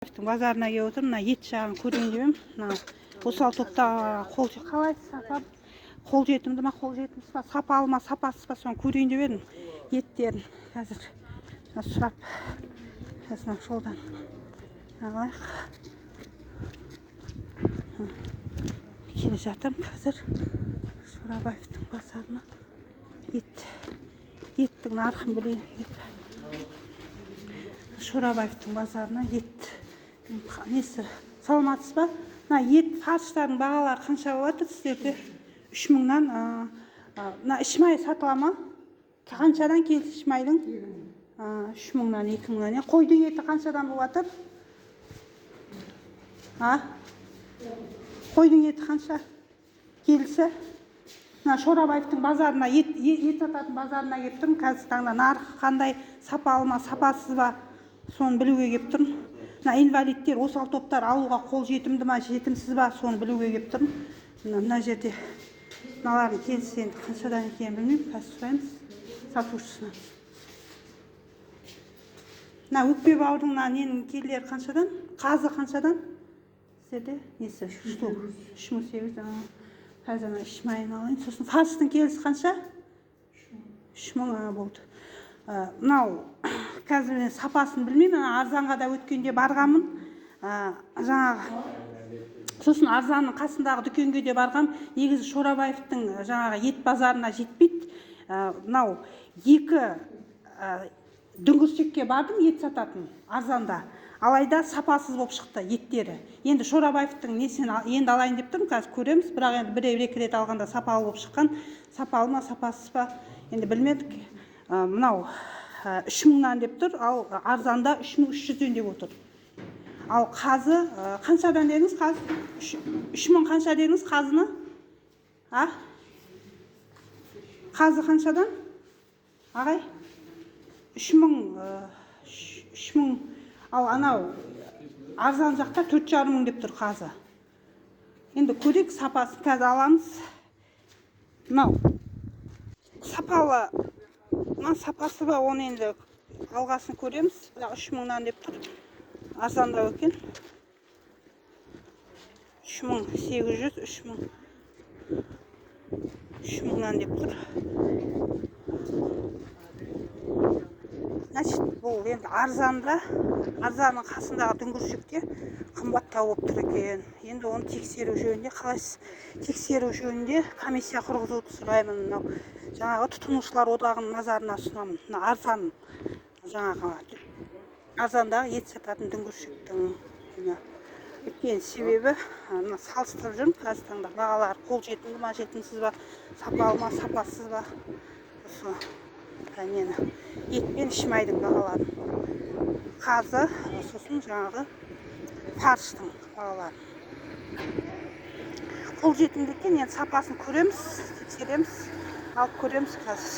Базарына келіп отырмын. Мына ет жағын көрейін деп едім. Мына осал топта қалай сапа қолжетімді ма, қолжетімсіз ба, сапалы ма, сапасыз ба, соны көрейін деп едім. Еттерін қазір сұрап, қазір жолдан алайық. Келе жатырмын қазір Шорабаевтың базарына. Еттің нарқын білейін деп. Шорабаевтың базарына ет. Несі, саламатсыз ба? Мына ет фарштардың бағалары қанша болады сіздерде? 3000-нан. Мына ішмай сатыла ма? Қаншадан келді ішмайдың? 3000-нан, 2000-нан. Қойдың еті қаншадан болады? Қойдың еті қанша келісі? Мына Шорабаевтың базарына, ет сататын базарына келіп тұрмын. Қазір таңда нарқы қандай, сапалы ма, сапасыз ба, соны білуге келіп тұрмын. Мына инвалидтер, осал топтар алуға қол жетімді ма, жетімсіз ба, соны білуге келіп тұрмын. Мына жерде мыналардың келісі енді қаншадан екенін білмеймін. Қазір сұраймыз сатушысынан. Мына өкпе бауырдың ненің келілері қаншадан? Қазы қаншадан? Сіздерде несі? 3800. Қазір ішмайын алайын. Сосын фарштың келісі қанша? 3000 болды. Мынау қазір сапасын білмеймін. Арзанға да өткенде барғанмын. Жаңағы сосын арзанның қасындағы дүкенге де барғам. Негізі Шорабаевтың жаңағы ет базарына жетпейді. Мынау екі дүңгіршекке бардым, ет сататын арзанда. Алайда сапасыз болып шықты еттері. Енді Шорабаевтың несін енді алайын деп тұрмын, қазір көреміз. Бірақ енді бір-екі рет алғанда сапалы болып шыққан. Сапалы ма, сапасыз ба, енді білмедік. Мынау 3000-нан деп тұр, ал арзанда 3300-ден деп отыр. Ал қазы қаншадан дедіңіз? Қазы 3000 қанша дедіңіз қазыны? Қазы қаншадан? Ағай? 3000. Ал анау арзан жақта 4500 деп тұр қазы. Енді көрек сапасын қазір аламыз. Мынау сапалы, сапасы ба, оны енді алғасын көреміз. 3000-нан деп тұр. Арзандау екен. 3800, 3000-нан деп тұр. Значит, бұл енді арзанның қасындағы дүңгіршекте қымбаттау болып тұр екен. Енді оны тексеру жөнінде, қалайсыз? Тексеру жөнінде комиссия құрғызуды сұраймын. Жаңағы тұтынушылар одағының назарына ұсынамын. Жаңағы арзандағы ет сататын дүңгіршектің өткен себебі салыстырып жүрмін. Қазір таңда бағалар қол жетімді ма, жетімсіз ба, сапалы ма, сапасыз ба. Ет пен ішмайдың бағаларын. Қазы, сосын жаңағы фарштың бағаларын. Қол жетімді екен, енді сапасын көреміз, тексереміз, алып көреміз қазір.